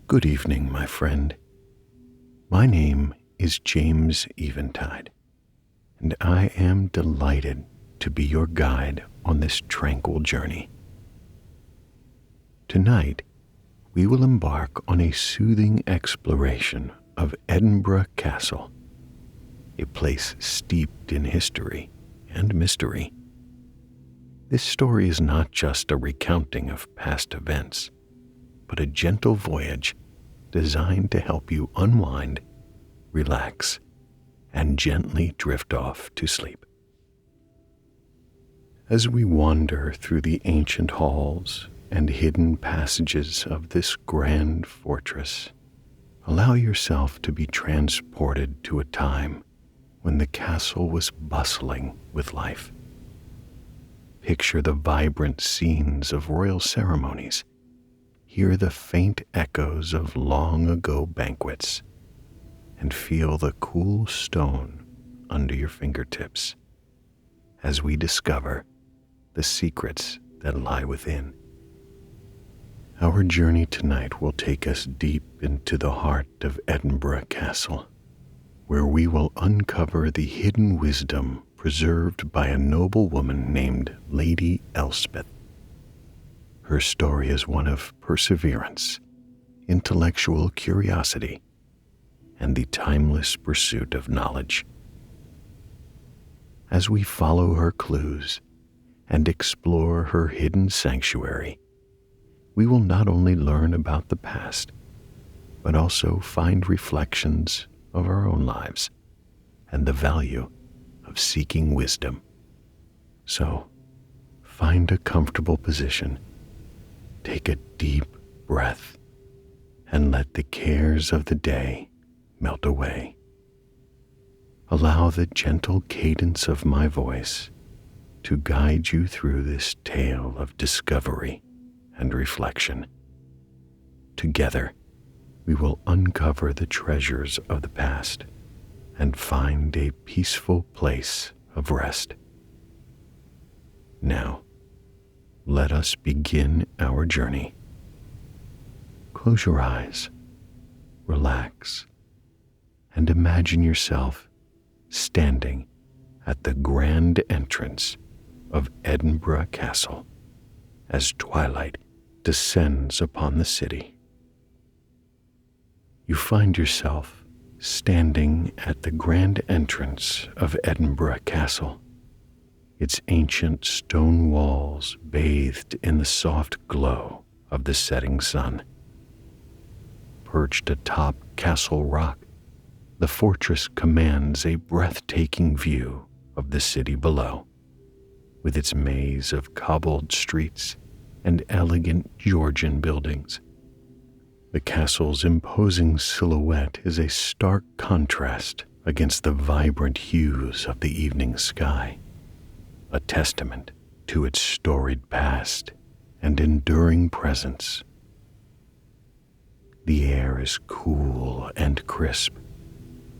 Good evening, my friend. My name is James Eventide, and I am delighted to be your guide on this tranquil journey. Tonight, we will embark on a soothing exploration of Edinbrugh Castle, a place steeped in history and mystery. This story is not just a recounting of past events, but a gentle voyage designed to help you unwind, relax, and gently drift off to sleep. As we wander through the ancient halls and hidden passages of this grand fortress, allow yourself to be transported to a time when the castle was bustling with life. Picture the vibrant scenes of royal ceremonies. Hear the faint echoes of long-ago banquets, and feel the cool stone under your fingertips as we discover the secrets that lie within. Our journey tonight will take us deep into the heart of Edinburgh Castle, where we will uncover the hidden wisdom preserved by a noblewoman named Lady Elspeth. Her story is one of perseverance, intellectual curiosity, and the timeless pursuit of knowledge. As we follow her clues and explore her hidden sanctuary, we will not only learn about the past, but also find reflections of our own lives and the value of seeking wisdom. So, find a comfortable position. Take a deep breath and let the cares of the day melt away. Allow the gentle cadence of my voice to guide you through this tale of discovery and reflection. Together, we will uncover the treasures of the past and find a peaceful place of rest. Now, let us begin our journey. Close your eyes, relax, and imagine yourself standing at the grand entrance of Edinburgh Castle as twilight descends upon the city. You find yourself standing at the grand entrance of Edinburgh Castle, its ancient stone walls bathed in the soft glow of the setting sun. Perched atop Castle Rock, the fortress commands a breathtaking view of the city below, with its maze of cobbled streets and elegant Georgian buildings. The castle's imposing silhouette is a stark contrast against the vibrant hues of the evening sky, a testament to its storied past and enduring presence. The air is cool and crisp,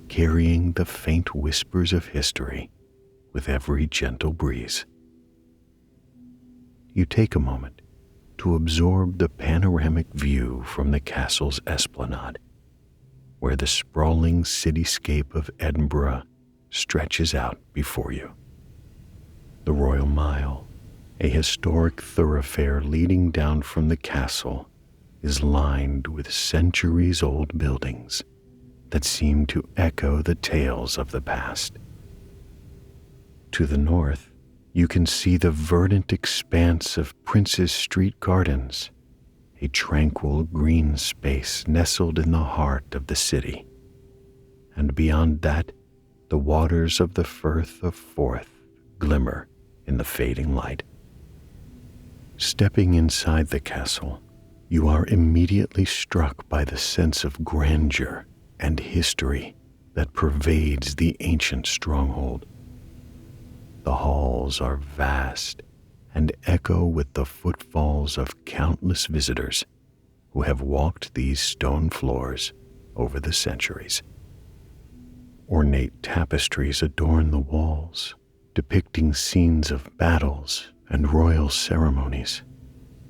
carrying the faint whispers of history with every gentle breeze. You take a moment to absorb the panoramic view from the castle's esplanade, where the sprawling cityscape of Edinburgh stretches out before you. The Royal Mile, a historic thoroughfare leading down from the castle, is lined with centuries-old buildings that seem to echo the tales of the past. To the north, you can see the verdant expanse of Prince's Street Gardens, a tranquil green space nestled in the heart of the city. And beyond that, the waters of the Firth of Forth glimmer in the fading light. Stepping inside the castle, you are immediately struck by the sense of grandeur and history that pervades the ancient stronghold. The halls are vast and echo with the footfalls of countless visitors who have walked these stone floors over the centuries. Ornate tapestries adorn the walls, depicting scenes of battles and royal ceremonies.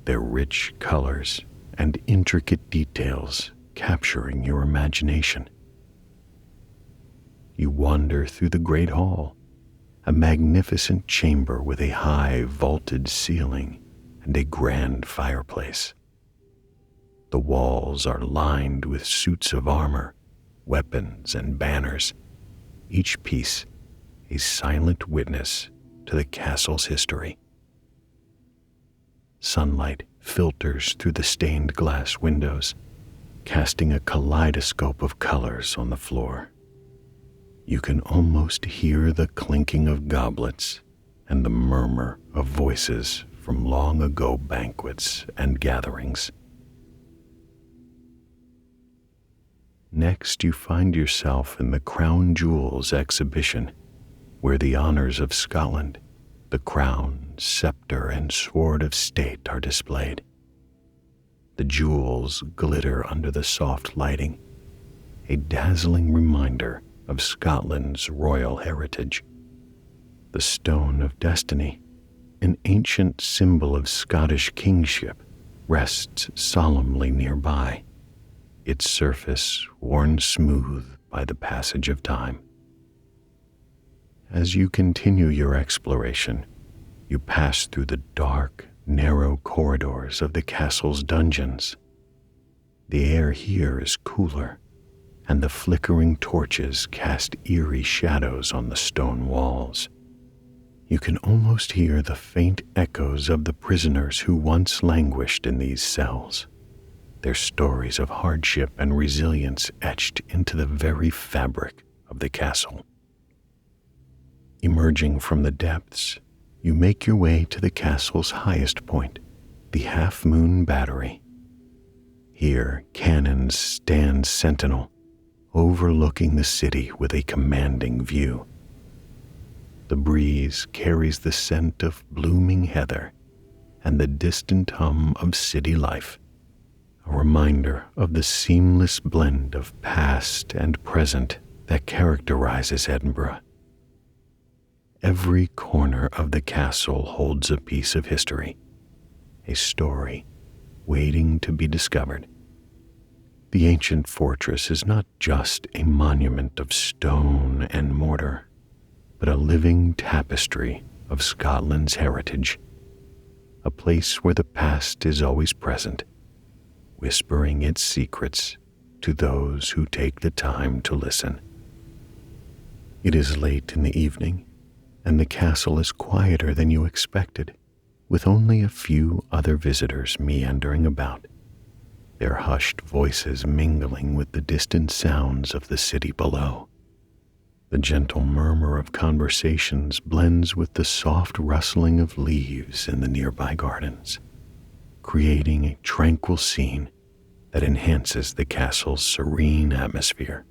Their rich colors and intricate details capturing your imagination. You wander through the great hall, a magnificent chamber with a high vaulted ceiling and a grand fireplace. The walls are lined with suits of armor, weapons, and banners, each piece a silent witness to the castle's history. Sunlight filters through the stained glass windows, casting a kaleidoscope of colors on the floor. You can almost hear the clinking of goblets and the murmur of voices from long ago banquets and gatherings. Next, you find yourself in the Crown Jewels exhibition, where the honors of Scotland, the crown, scepter, and sword of state are displayed. The jewels glitter under the soft lighting, a dazzling reminder of Scotland's royal heritage. The Stone of Destiny, an ancient symbol of Scottish kingship, rests solemnly nearby, its surface worn smooth by the passage of time. As you continue your exploration, you pass through the dark, narrow corridors of the castle's dungeons. The air here is cooler, and the flickering torches cast eerie shadows on the stone walls. You can almost hear the faint echoes of the prisoners who once languished in these cells, their stories of hardship and resilience etched into the very fabric of the castle. Emerging from the depths, you make your way to the castle's highest point, the Half Moon Battery. Here, cannons stand sentinel, overlooking the city with a commanding view. The breeze carries the scent of blooming heather and the distant hum of city life, a reminder of the seamless blend of past and present that characterizes Edinburgh. Every corner of the castle holds a piece of history, a story waiting to be discovered. The ancient fortress is not just a monument of stone and mortar, but a living tapestry of Scotland's heritage, a place where the past is always present, whispering its secrets to those who take the time to listen. It is late in the evening, and the castle is quieter than you expected, with only a few other visitors meandering about, their hushed voices mingling with the distant sounds of the city below. The gentle murmur of conversations blends with the soft rustling of leaves in the nearby gardens, creating a tranquil scene that enhances the castle's serene atmosphere.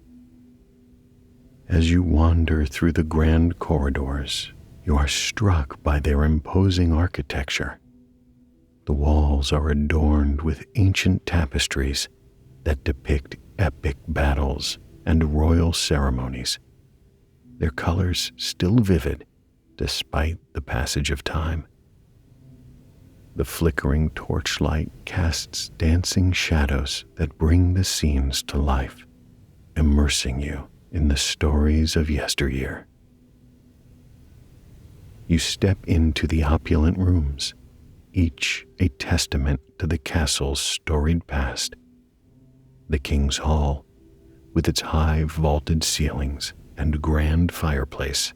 As you wander through the grand corridors, you are struck by their imposing architecture. The walls are adorned with ancient tapestries that depict epic battles and royal ceremonies, their colors still vivid despite the passage of time. The flickering torchlight casts dancing shadows that bring the scenes to life, immersing you in the stories of yesteryear. You step into the opulent rooms, each a testament to the castle's storied past. The King's Hall, with its high vaulted ceilings and grand fireplace,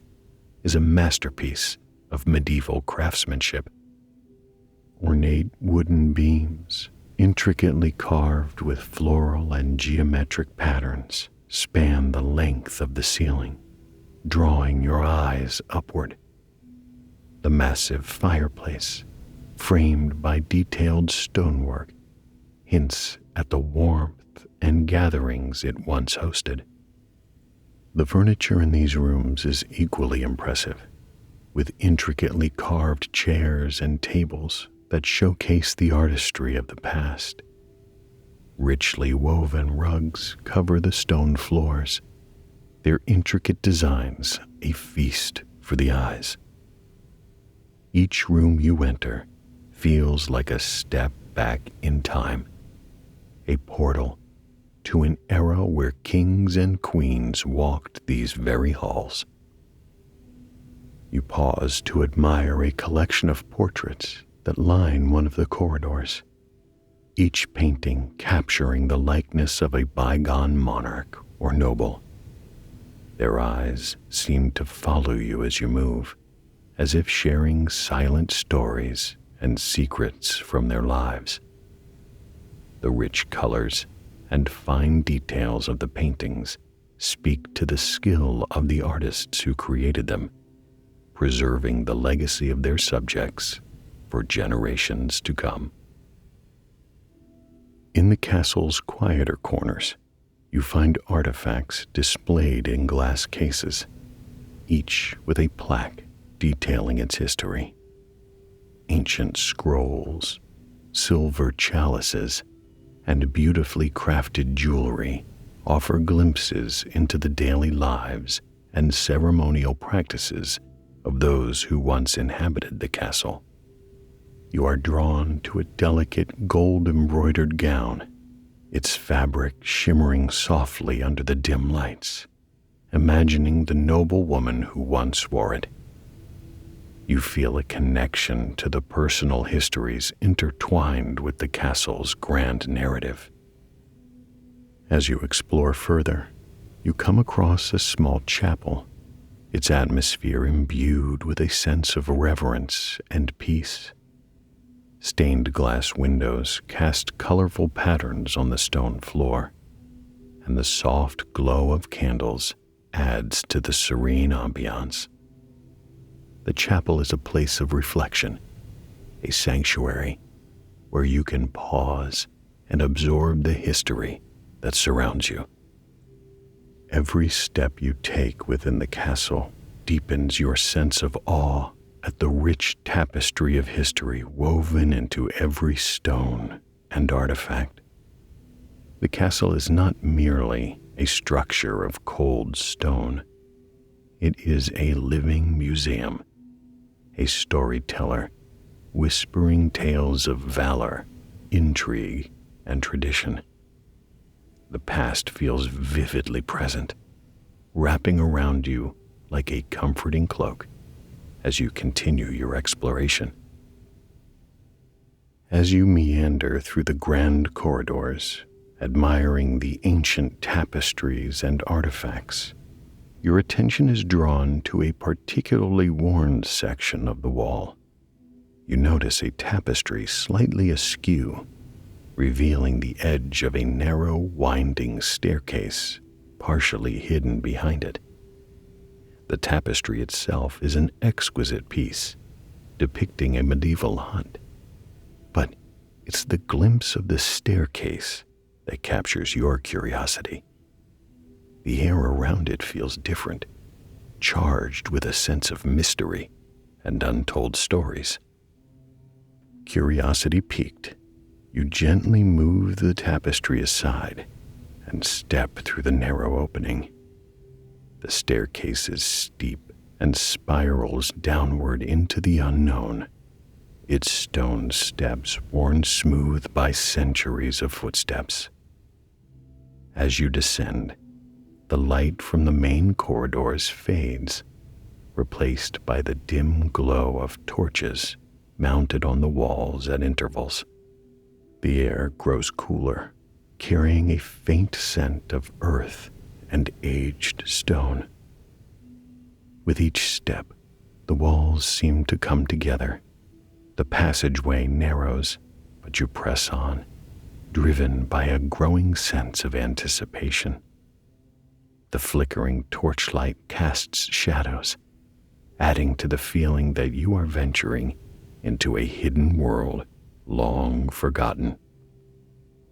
is a masterpiece of medieval craftsmanship. Ornate wooden beams, intricately carved with floral and geometric patterns, span the length of the ceiling, drawing your eyes upward. The massive fireplace, framed by detailed stonework, hints at the warmth and gatherings it once hosted. The furniture in these rooms is equally impressive, with intricately carved chairs and tables that showcase the artistry of the past. Richly woven rugs cover the stone floors, their intricate designs a feast for the eyes. Each room you enter feels like a step back in time, a portal to to an era where kings and queens walked these very halls. You pause to admire a collection of portraits that line one of the corridors, each painting capturing the likeness of a bygone monarch or noble. Their eyes seem to follow you as you move, as if sharing silent stories and secrets from their lives. The rich colors and fine details of the paintings speak to the skill of the artists who created them, preserving the legacy of their subjects for generations to come. In the castle's quieter corners, you find artifacts displayed in glass cases, each with a plaque detailing its history. Ancient scrolls, silver chalices, and beautifully crafted jewelry offer glimpses into the daily lives and ceremonial practices of those who once inhabited the castle. You are drawn to a delicate gold-embroidered gown, its fabric shimmering softly under the dim lights, imagining the noblewoman who once wore it. You feel a connection to the personal histories intertwined with the castle's grand narrative. As you explore further, you come across a small chapel, its atmosphere imbued with a sense of reverence and peace. Stained glass windows cast colorful patterns on the stone floor, and the soft glow of candles adds to the serene ambiance. The chapel is a place of reflection, a sanctuary where you can pause and absorb the history that surrounds you. Every step you take within the castle deepens your sense of awe at the rich tapestry of history woven into every stone and artifact. The castle is not merely a structure of cold stone. It is a living museum, a storyteller whispering tales of valor, intrigue, and tradition. The past feels vividly present, wrapping around you like a comforting cloak as you continue your exploration. As you meander through the grand corridors, admiring the ancient tapestries and artifacts, your attention is drawn to a particularly worn section of the wall. You notice a tapestry slightly askew, revealing the edge of a narrow, winding staircase partially hidden behind it. The tapestry itself is an exquisite piece, depicting a medieval hunt. But it's the glimpse of the staircase that captures your curiosity. The air around it feels different, charged with a sense of mystery and untold stories. Curiosity piqued, you gently move the tapestry aside and step through the narrow opening. The staircase is steep and spirals downward into the unknown, its stone steps worn smooth by centuries of footsteps. As you descend, the light from the main corridors fades, replaced by the dim glow of torches mounted on the walls at intervals. The air grows cooler, carrying a faint scent of earth and aged stone. With each step, the walls seem to come together. The passageway narrows, but you press on, driven by a growing sense of anticipation. The flickering torchlight casts shadows, adding to the feeling that you are venturing into a hidden world long forgotten.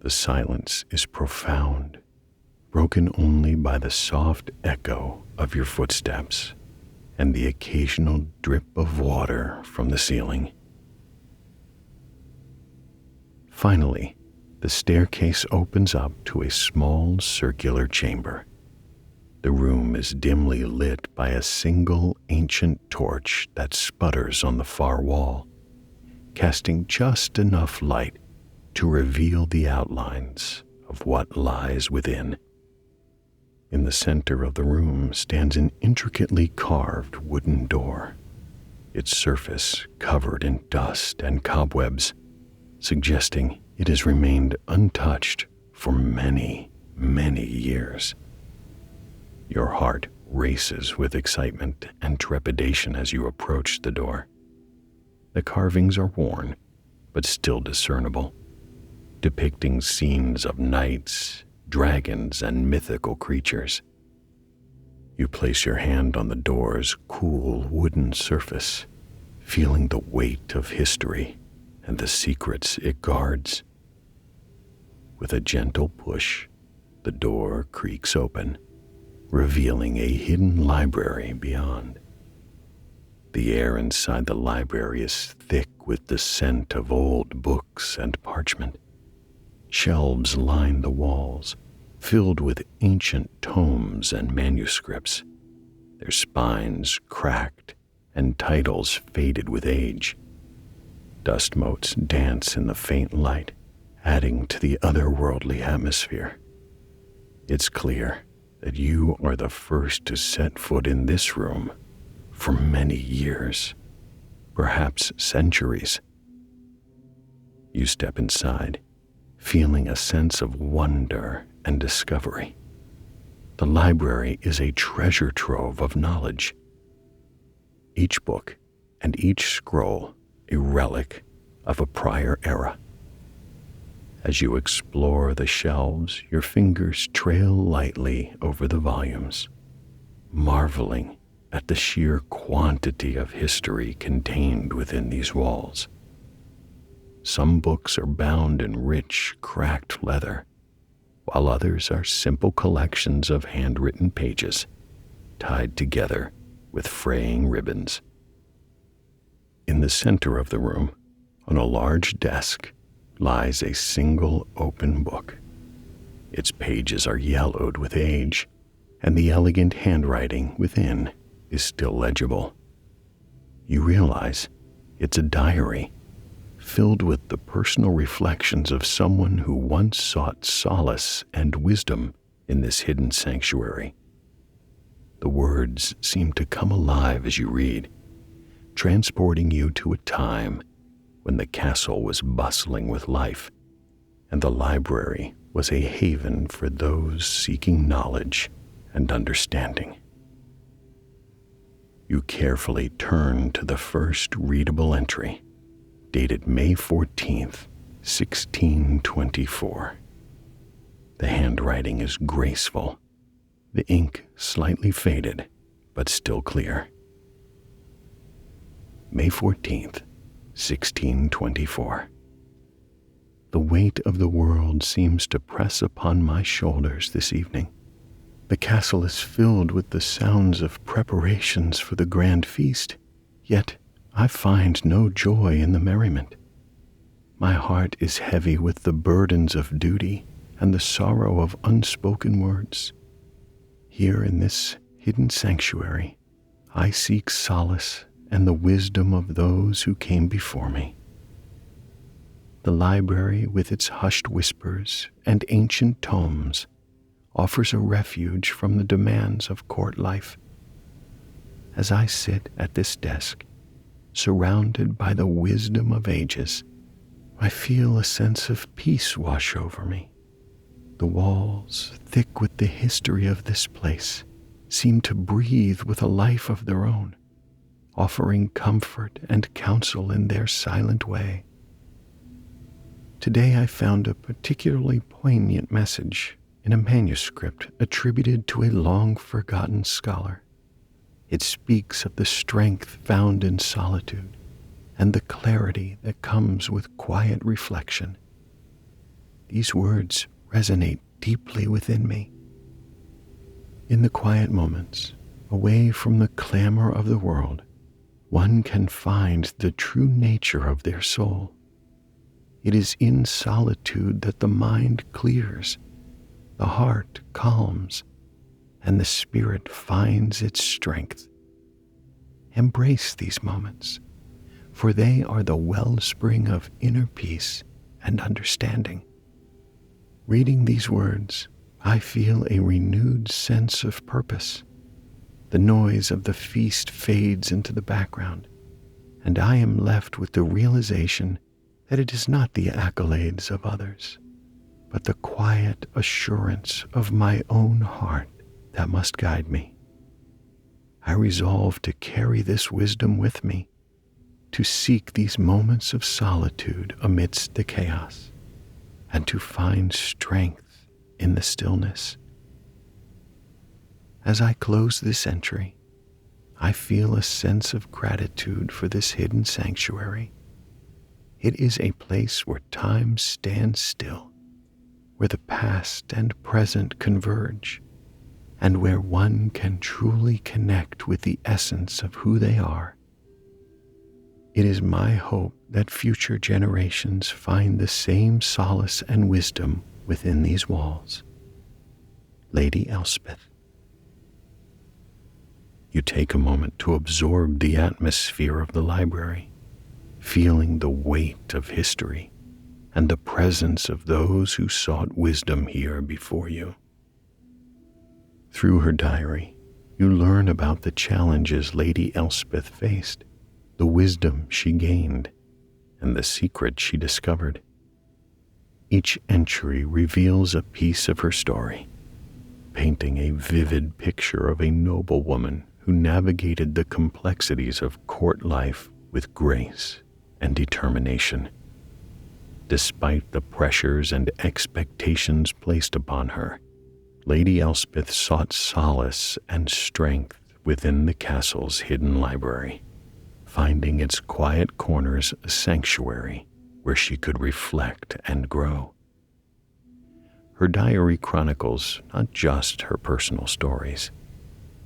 The silence is profound, broken only by the soft echo of your footsteps and the occasional drip of water from the ceiling. Finally, the staircase opens up to a small circular chamber. The room is dimly lit by a single ancient torch that sputters on the far wall, casting just enough light to reveal the outlines of what lies within. In the center of the room stands an intricately carved wooden door, its surface covered in dust and cobwebs, suggesting it has remained untouched for many, many years. Your heart races with excitement and trepidation as you approach the door. The carvings are worn, but still discernible, depicting scenes of knights, dragons, and mythical creatures. You place your hand on the door's cool wooden surface, feeling the weight of history and the secrets it guards. With a gentle push, the door creaks open, revealing a hidden library beyond. The air inside the library is thick with the scent of old books and parchment. Shelves line the walls, filled with ancient tomes and manuscripts, their spines cracked and titles faded with age. Dust motes dance in the faint light, adding to the otherworldly atmosphere. It's clear that you are the first to set foot in this room for many years, perhaps centuries. You step inside, feeling a sense of wonder and discovery. The library is a treasure trove of knowledge. Each book and each scroll a relic of a prior era. As you explore the shelves, your fingers trail lightly over the volumes, marveling at the sheer quantity of history contained within these walls. Some books are bound in rich, cracked leather, while others are simple collections of handwritten pages tied together with fraying ribbons. In the center of the room, on a large desk, lies a single open book. Its pages are yellowed with age, and the elegant handwriting within is still legible. You realize it's a diary filled with the personal reflections of someone who once sought solace and wisdom in this hidden sanctuary. The words seem to come alive as you read, transporting you to a time when the castle was bustling with life and the library was a haven for those seeking knowledge and understanding. You carefully turn to the first readable entry, dated May 14th, 1624. The handwriting is graceful, the ink slightly faded, but still clear. May 14th, 1624. The weight of the world seems to press upon my shoulders this evening. The castle is filled with the sounds of preparations for the grand feast, yet I find no joy in the merriment. My heart is heavy with the burdens of duty and the sorrow of unspoken words. Here in this hidden sanctuary, I seek solace and the wisdom of those who came before me. The library, with its hushed whispers and ancient tomes, offers a refuge from the demands of court life. As I sit at this desk, surrounded by the wisdom of ages, I feel a sense of peace wash over me. The walls, thick with the history of this place, seem to breathe with a life of their own, offering comfort and counsel in their silent way. Today I found a particularly poignant message in a manuscript attributed to a long-forgotten scholar. It speaks of the strength found in solitude and the clarity that comes with quiet reflection. These words resonate deeply within me. In the quiet moments, away from the clamor of the world, one can find the true nature of their soul. It is in solitude that the mind clears, the heart calms, and the spirit finds its strength. Embrace these moments, for they are the wellspring of inner peace and understanding. Reading these words, I feel a renewed sense of purpose. The noise of the feast fades into the background, and I am left with the realization that it is not the accolades of others, but the quiet assurance of my own heart that must guide me. I resolve to carry this wisdom with me, to seek these moments of solitude amidst the chaos, and to find strength in the stillness. As I close this entry, I feel a sense of gratitude for this hidden sanctuary. It is a place where time stands still, where the past and present converge, and where one can truly connect with the essence of who they are. It is my hope that future generations find the same solace and wisdom within these walls. Lady Elspeth. You take a moment to absorb the atmosphere of the library, feeling the weight of history and the presence of those who sought wisdom here before you. Through her diary, you learn about the challenges Lady Elspeth faced, the wisdom she gained, and the secret she discovered. Each entry reveals a piece of her story, painting a vivid picture of a noblewoman who navigated the complexities of court life with grace and determination. Despite the pressures and expectations placed upon her, Lady Elspeth sought solace and strength within the castle's hidden library, finding its quiet corners a sanctuary where she could reflect and grow. Her diary chronicles not just her personal stories,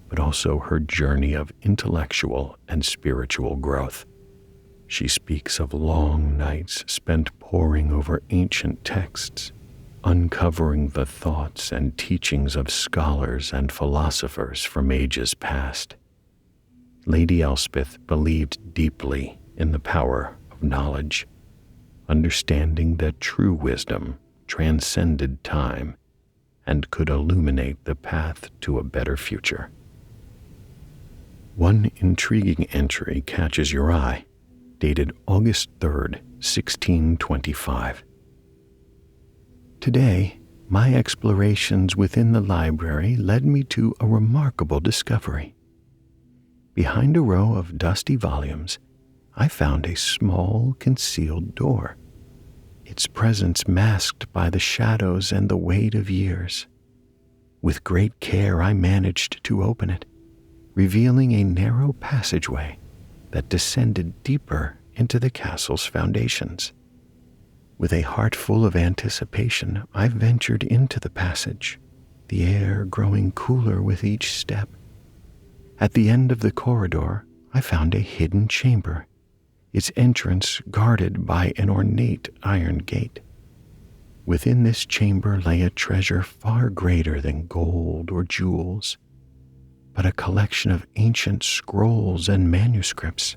but also her journey of intellectual and spiritual growth. She speaks of long nights spent poring over ancient texts, uncovering the thoughts and teachings of scholars and philosophers from ages past. Lady Elspeth believed deeply in the power of knowledge, understanding that true wisdom transcended time and could illuminate the path to a better future. One intriguing entry catches your eye, dated August 3rd, 1625. Today, my explorations within the library led me to a remarkable discovery. Behind a row of dusty volumes, I found a small, concealed door, its presence masked by the shadows and the weight of years. With great care, I managed to open it, revealing a narrow passageway that descended deeper into the castle's foundations. With a heart full of anticipation, I ventured into the passage, the air growing cooler with each step. At the end of the corridor, I found a hidden chamber, its entrance guarded by an ornate iron gate. Within this chamber lay a treasure far greater than gold or jewels, but a collection of ancient scrolls and manuscripts,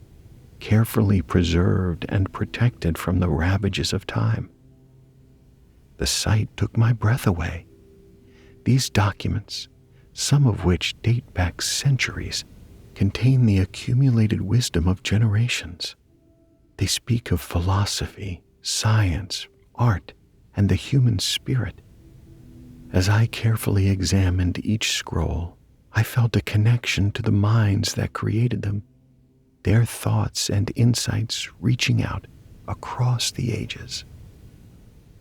carefully preserved and protected from the ravages of time. The sight took my breath away. These documents, some of which date back centuries, contain the accumulated wisdom of generations. They speak of philosophy, science, art, and the human spirit. As I carefully examined each scroll, I felt a connection to the minds that created them, their thoughts and insights reaching out across the ages.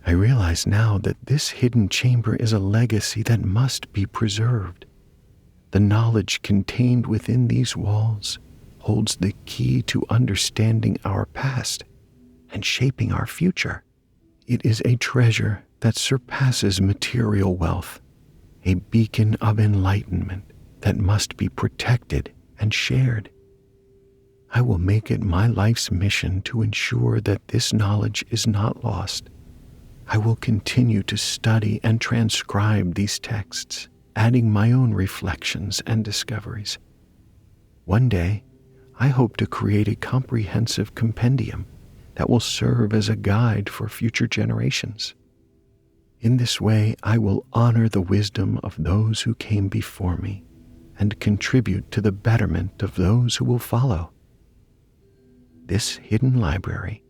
I realize now that this hidden chamber is a legacy that must be preserved. The knowledge contained within these walls holds the key to understanding our past and shaping our future. It is a treasure that surpasses material wealth, a beacon of enlightenment that must be protected and shared. I will make it my life's mission to ensure that this knowledge is not lost. I will continue to study and transcribe these texts, adding my own reflections and discoveries. One day, I hope to create a comprehensive compendium that will serve as a guide for future generations. In this way, I will honor the wisdom of those who came before me and contribute to the betterment of those who will follow. This hidden library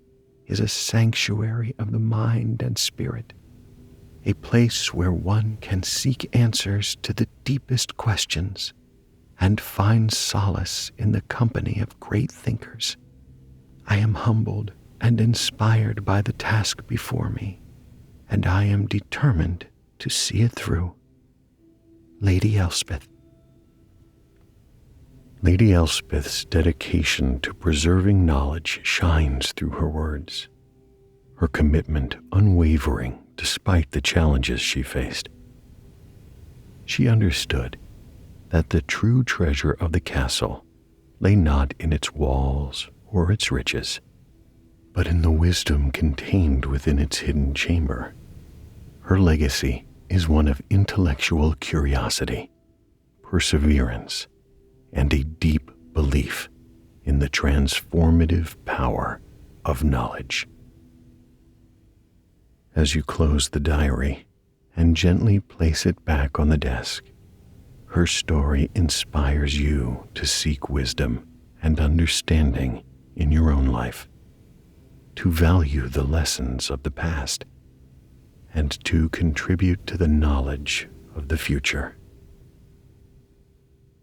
is a sanctuary of the mind and spirit, a place where one can seek answers to the deepest questions and find solace in the company of great thinkers. I am humbled and inspired by the task before me, and I am determined to see it through. Lady Elspeth. Lady Elspeth's dedication to preserving knowledge shines through her words, her commitment unwavering despite the challenges she faced. She understood that the true treasure of the castle lay not in its walls or its riches, but in the wisdom contained within its hidden chamber. Her legacy is one of intellectual curiosity, perseverance, and a deep belief in the transformative power of knowledge. As you close the diary and gently place it back on the desk, her story inspires you to seek wisdom and understanding in your own life, to value the lessons of the past, and to contribute to the knowledge of the future.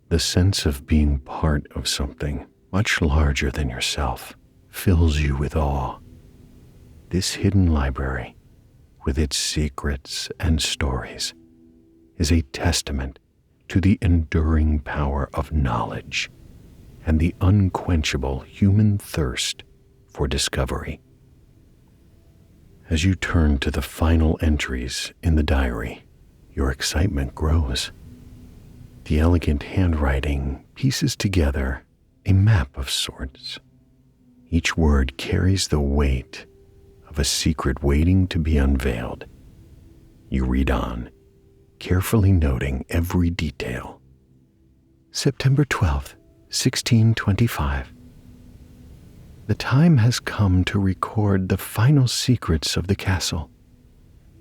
The sense of being part of something much larger than yourself fills you with awe. This hidden library, with its secrets and stories, is a testament to the enduring power of knowledge and the unquenchable human thirst for discovery. As you turn to the final entries in the diary, your excitement grows. The elegant handwriting pieces together a map of sorts. Each word carries the weight of a secret waiting to be unveiled. You read on, carefully noting every detail. September 12th, 1625. The time has come to record the final secrets of the castle,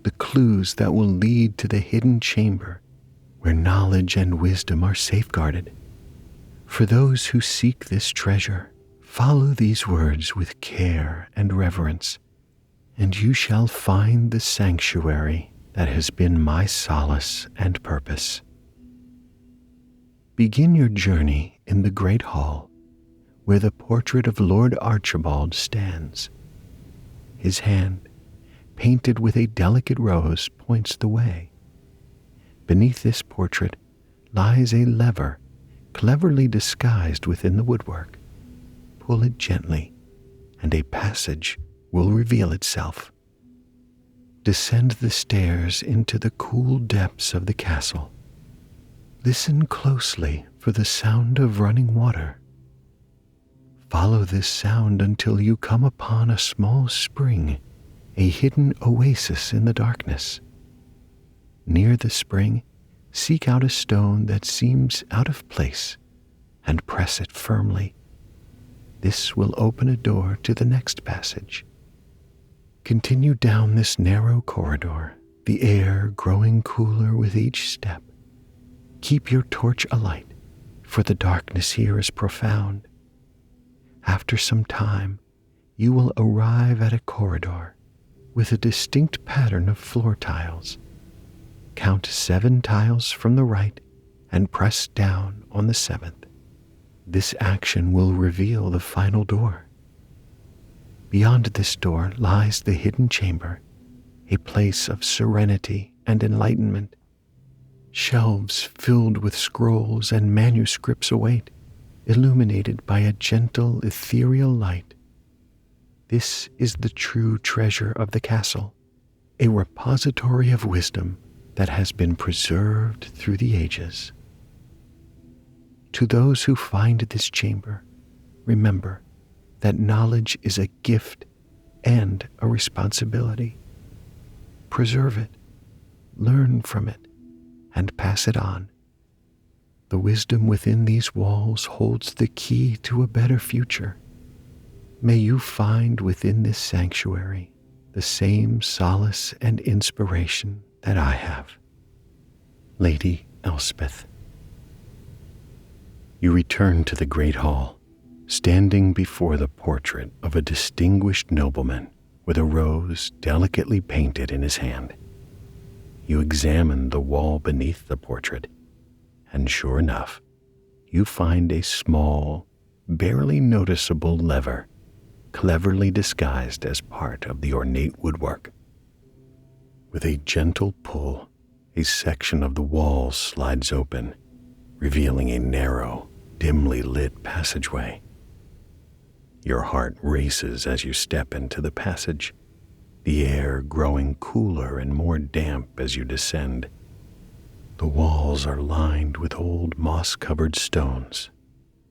the clues that will lead to the hidden chamber where knowledge and wisdom are safeguarded. For those who seek this treasure, follow these words with care and reverence, and you shall find the sanctuary that has been my solace and purpose. Begin your journey in the great hall, where the portrait of Lord Archibald stands. His hand, painted with a delicate rose, points the way. Beneath this portrait lies a lever cleverly disguised within the woodwork. Pull it gently, and a passage will reveal itself. Descend the stairs into the cool depths of the castle. Listen closely for the sound of running water. Follow this sound until you come upon a small spring, a hidden oasis in the darkness. Near the spring, seek out a stone that seems out of place and press it firmly. This will open a door to the next passage. Continue down this narrow corridor, the air growing cooler with each step. Keep your torch alight, for the darkness here is profound. After some time, you will arrive at a corridor with a distinct pattern of floor tiles. Count 7 tiles from the right and press down on the 7th. This action will reveal the final door. Beyond this door lies the hidden chamber, a place of serenity and enlightenment. Shelves filled with scrolls and manuscripts await, illuminated by a gentle, ethereal light. This is the true treasure of the castle, a repository of wisdom that has been preserved through the ages. To those who find this chamber, remember that knowledge is a gift and a responsibility. Preserve it, learn from it, and pass it on. The wisdom within these walls holds the key to a better future. May you find within this sanctuary the same solace and inspiration that I have. Lady Elspeth. You return to the great hall, standing before the portrait of a distinguished nobleman with a rose delicately painted in his hand. You examine the wall beneath the portrait, and sure enough, you find a small, barely noticeable lever, cleverly disguised as part of the ornate woodwork. With a gentle pull, a section of the wall slides open, revealing a narrow, dimly lit passageway. Your heart races as you step into the passage, the air growing cooler and more damp as you descend. The walls are lined with old moss-covered stones,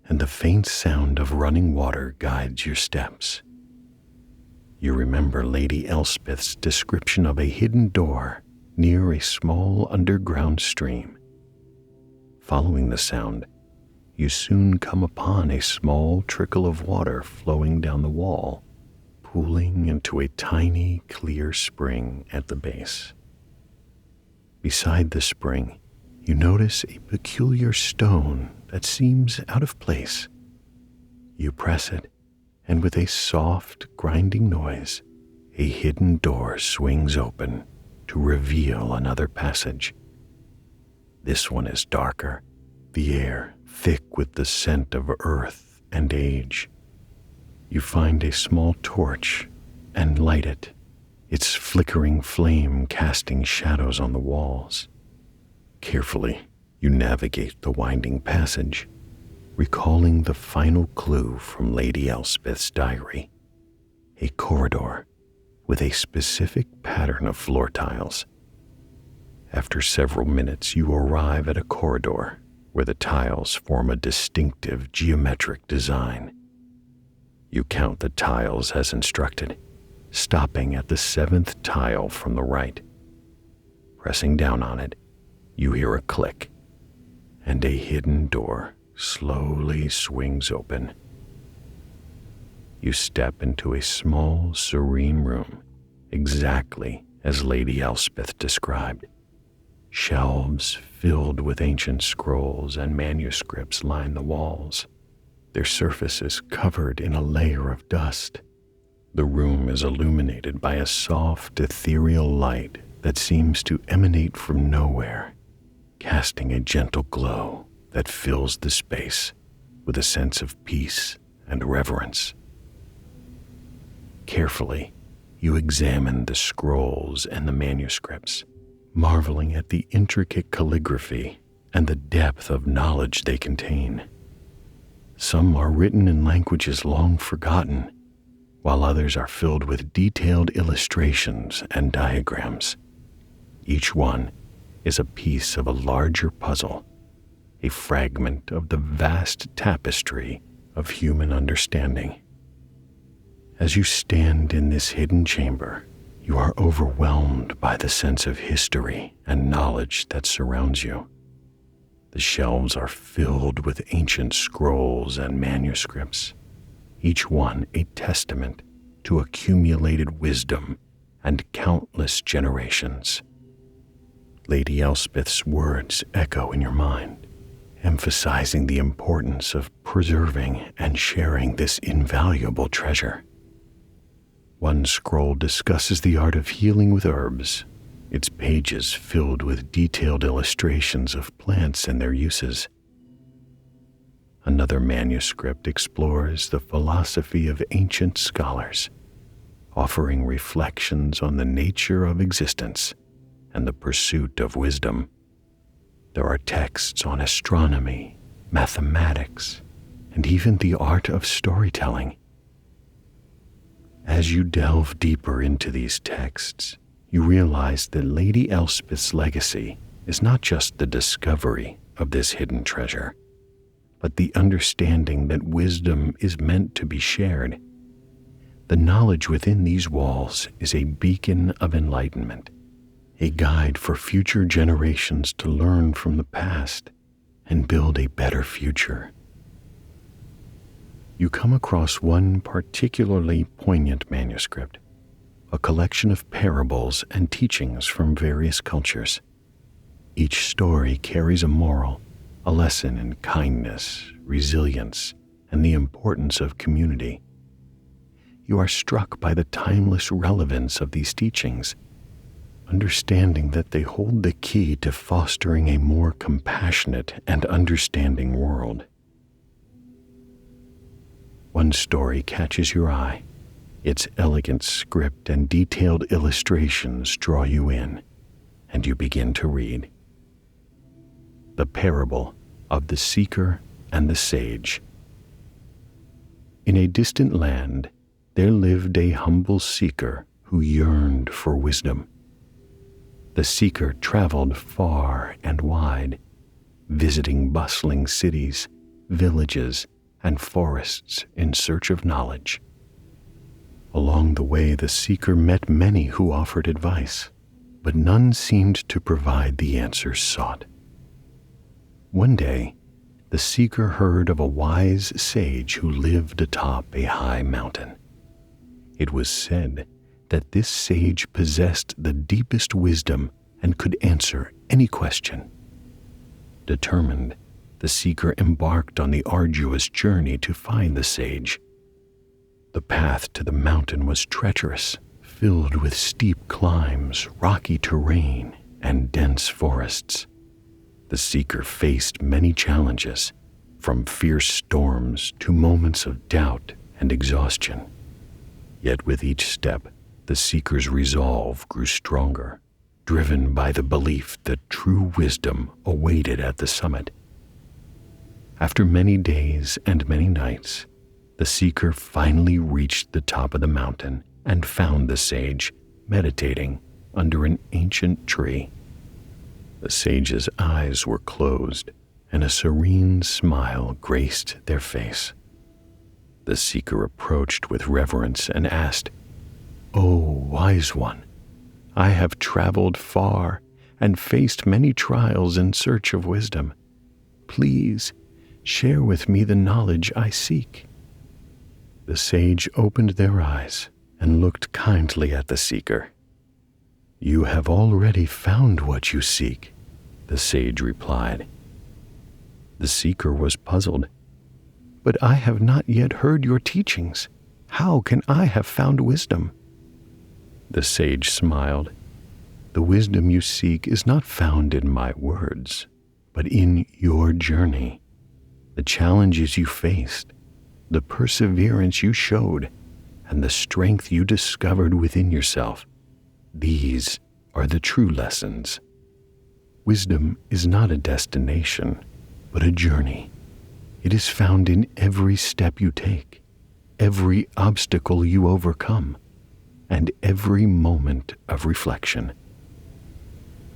and the faint sound of running water guides your steps. You remember Lady Elspeth's description of a hidden door near a small underground stream. Following the sound, you soon come upon a small trickle of water flowing down the wall, pooling into a tiny, clear spring at the base. Beside the spring, you notice a peculiar stone that seems out of place. You press it, and with a soft, grinding noise, a hidden door swings open to reveal another passage. This one is darker, the air thick with the scent of earth and age. You find a small torch and light it, its flickering flame casting shadows on the walls. Carefully, you navigate the winding passage, recalling the final clue from Lady Elspeth's diary, a corridor with a specific pattern of floor tiles. After several minutes, you arrive at a corridor where the tiles form a distinctive geometric design. You count the tiles as instructed, stopping at the 7th tile from the right. Pressing down on it, you hear a click, and a hidden door slowly swings open. You step into a small, serene room, exactly as Lady Elspeth described. Shelves filled with ancient scrolls and manuscripts line the walls, their surfaces covered in a layer of dust. The room is illuminated by a soft, ethereal light that seems to emanate from nowhere, casting a gentle glow that fills the space with a sense of peace and reverence. Carefully, you examine the scrolls and the manuscripts, marveling at the intricate calligraphy and the depth of knowledge they contain. Some are written in languages long forgotten, while others are filled with detailed illustrations and diagrams. Each one is a piece of a larger puzzle, a fragment of the vast tapestry of human understanding. As you stand in this hidden chamber, you are overwhelmed by the sense of history and knowledge that surrounds you. The shelves are filled with ancient scrolls and manuscripts, each one a testament to accumulated wisdom and countless generations. Lady Elspeth's words echo in your mind, emphasizing the importance of preserving and sharing this invaluable treasure. One scroll discusses the art of healing with herbs, its pages filled with detailed illustrations of plants and their uses. Another manuscript explores the philosophy of ancient scholars, offering reflections on the nature of existence and the pursuit of wisdom. There are texts on astronomy, mathematics, and even the art of storytelling. As you delve deeper into these texts, you realize that Lady Elspeth's legacy is not just the discovery of this hidden treasure, but the understanding that wisdom is meant to be shared. The knowledge within these walls is a beacon of enlightenment, a guide for future generations to learn from the past and build a better future. You come across one particularly poignant manuscript, a collection of parables and teachings from various cultures. Each story carries a moral, a lesson in kindness, resilience, and the importance of community. You are struck by the timeless relevance of these teachings, understanding that they hold the key to fostering a more compassionate and understanding world. One story catches your eye. Its elegant script and detailed illustrations draw you in, and you begin to read. The Parable of the Seeker and the Sage. In a distant land, there lived a humble seeker who yearned for wisdom. The seeker traveled far and wide, visiting bustling cities, villages, and forests in search of knowledge. Along the way, the seeker met many who offered advice, but none seemed to provide the answers sought. One day, the seeker heard of a wise sage who lived atop a high mountain. It was said that this sage possessed the deepest wisdom and could answer any question. Determined, the seeker embarked on the arduous journey to find the sage. The path to the mountain was treacherous, filled with steep climbs, rocky terrain, and dense forests. The seeker faced many challenges, from fierce storms to moments of doubt and exhaustion. Yet with each step, the seeker's resolve grew stronger, driven by the belief that true wisdom awaited at the summit. After many days and many nights, the seeker finally reached the top of the mountain and found the sage meditating under an ancient tree. The sage's eyes were closed, and a serene smile graced their face. The seeker approached with reverence and asked, "O wise one, I have traveled far and faced many trials in search of wisdom. Please share with me the knowledge I seek." The sage opened their eyes and looked kindly at the seeker. "You have already found what you seek," the sage replied. The seeker was puzzled. "But I have not yet heard your teachings. How can I have found wisdom?" The sage smiled. "The wisdom you seek is not found in my words, but in your journey. The challenges you faced, the perseverance you showed, and the strength you discovered within yourself. These are the true lessons. Wisdom is not a destination, but a journey. It is found in every step you take, every obstacle you overcome, and every moment of reflection."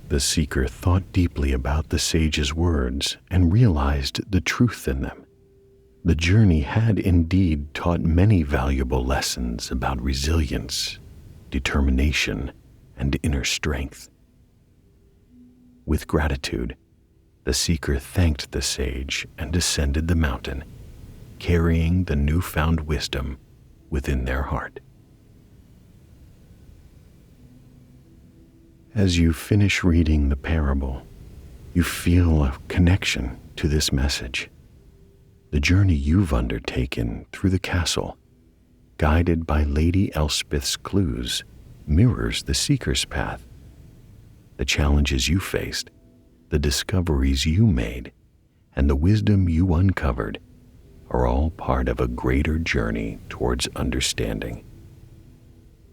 The seeker thought deeply about the sage's words and realized the truth in them. The journey had indeed taught many valuable lessons about resilience, determination, and inner strength. With gratitude, the seeker thanked the sage and descended the mountain, carrying the newfound wisdom within their heart. As you finish reading the parable, you feel a connection to this message. The journey you've undertaken through the castle, guided by Lady Elspeth's clues, mirrors the seeker's path. The challenges you faced, the discoveries you made, and the wisdom you uncovered are all part of a greater journey towards understanding.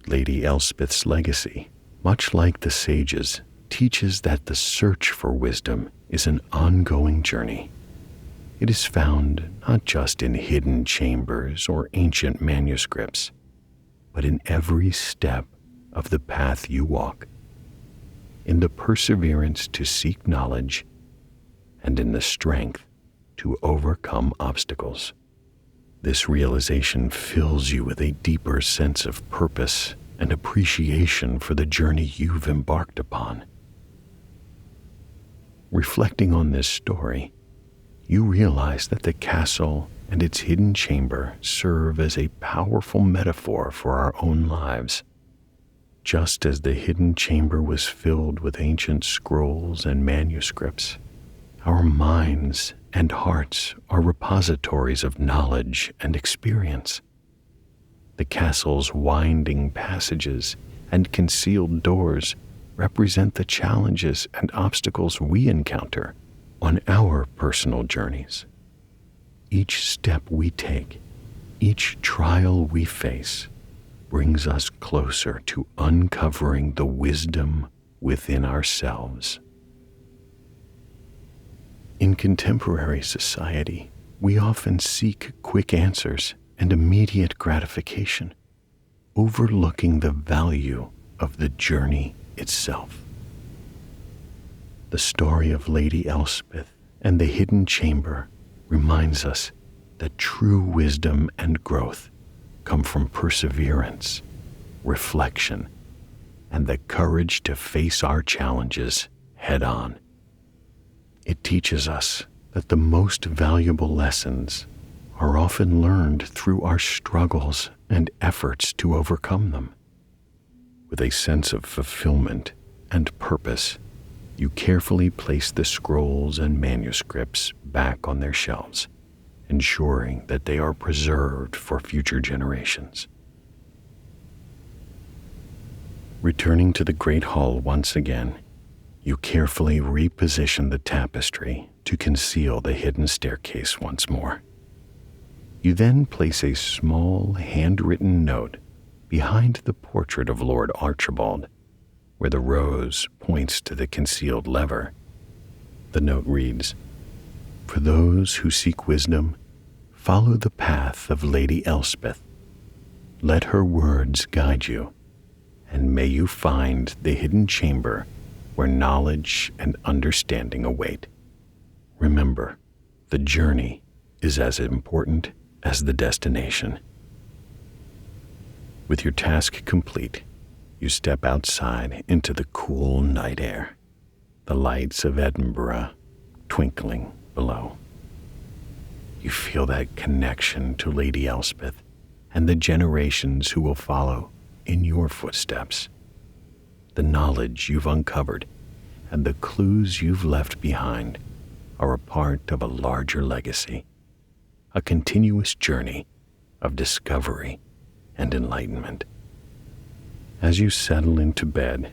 Lady Elspeth's legacy, much like the sage's, teaches that the search for wisdom is an ongoing journey. It is found not just in hidden chambers or ancient manuscripts, but in every step of the path you walk, in the perseverance to seek knowledge, and in the strength to overcome obstacles. This realization fills you with a deeper sense of purpose and appreciation for the journey you've embarked upon. Reflecting on this story, you realize that the castle and its hidden chamber serve as a powerful metaphor for our own lives. just as the hidden chamber was filled with ancient scrolls and manuscripts, our minds and hearts are repositories of knowledge and experience. The castle's winding passages and concealed doors represent the challenges and obstacles we encounter on our personal journeys. Each step we take, each trial we face, brings us closer to uncovering the wisdom within ourselves. In contemporary society, we often seek quick answers and immediate gratification, overlooking the value of the journey itself. The story of Lady Elspeth and the hidden chamber reminds us that true wisdom and growth come from perseverance, reflection, and the courage to face our challenges head on. It teaches us that the most valuable lessons are often learned through our struggles and efforts to overcome them. With a sense of fulfillment and purpose, you carefully place the scrolls and manuscripts back on their shelves, ensuring that they are preserved for future generations. Returning to the great hall once again, you carefully reposition the tapestry to conceal the hidden staircase once more. You then place a small handwritten note behind the portrait of Lord Archibald, where the rose points to the concealed lever. The note reads, "For those who seek wisdom, follow the path of Lady Elspeth. Let her words guide you, and may you find the hidden chamber where knowledge and understanding await. Remember, the journey is as important as the destination." With your task complete, you step outside into the cool night air, the lights of Edinburgh twinkling below. You feel that connection to Lady Elspeth and the generations who will follow in your footsteps. The knowledge you've uncovered and the clues you've left behind are a part of a larger legacy, a continuous journey of discovery and enlightenment. As you settle into bed,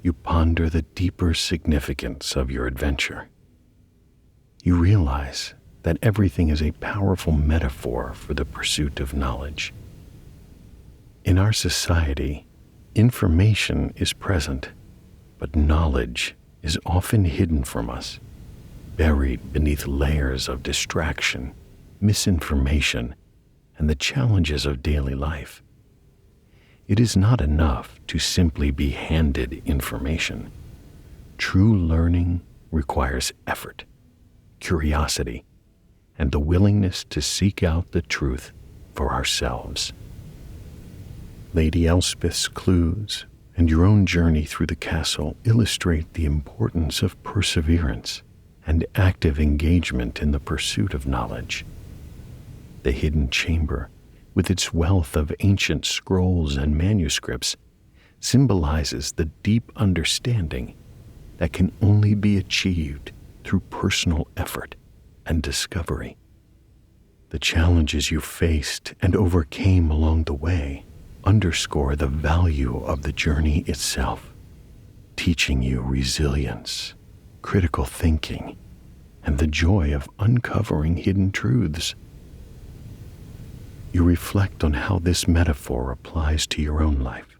you ponder the deeper significance of your adventure. You realize that everything is a powerful metaphor for the pursuit of knowledge. In our society, information is present, but knowledge is often hidden from us, buried beneath layers of distraction, misinformation, and the challenges of daily life. It is not enough to simply be handed information. True learning requires effort, curiosity, and the willingness to seek out the truth for ourselves. Lady Elspeth's clues and your own journey through the castle illustrate the importance of perseverance and active engagement in the pursuit of knowledge. The hidden chamber, with its wealth of ancient scrolls and manuscripts, symbolizes the deep understanding that can only be achieved through personal effort and discovery. The challenges you faced and overcame along the way underscore the value of the journey itself, teaching you resilience, critical thinking, and the joy of uncovering hidden truths. You reflect on how this metaphor applies to your own life.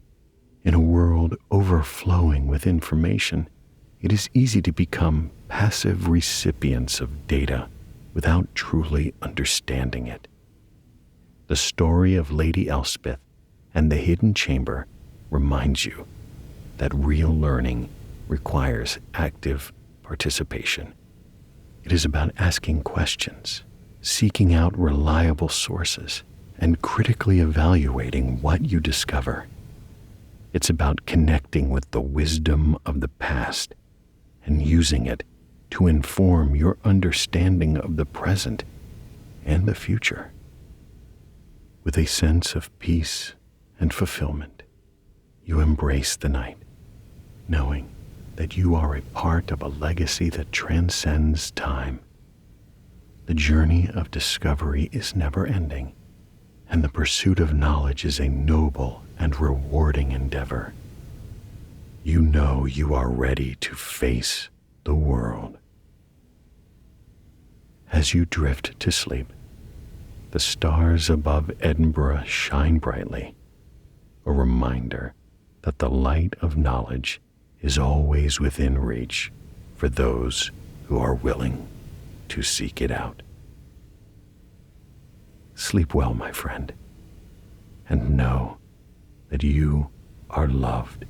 In a world overflowing with information, it is easy to become passive recipients of data without truly understanding it. The story of Lady Elspeth and the hidden chamber reminds you that real learning requires active participation. It is about asking questions, seeking out reliable sources, and critically evaluating what you discover. It's about connecting with the wisdom of the past and using it to inform your understanding of the present and the future. With a sense of peace and fulfillment, you embrace the night, knowing that you are a part of a legacy that transcends time. The journey of discovery is never ending, and the pursuit of knowledge is a noble and rewarding endeavor. You know you are ready to face the world. As you drift to sleep, the stars above Edinburgh shine brightly, a reminder that the light of knowledge is always within reach for those who are willing to seek it out. Sleep well, my friend, and know that you are loved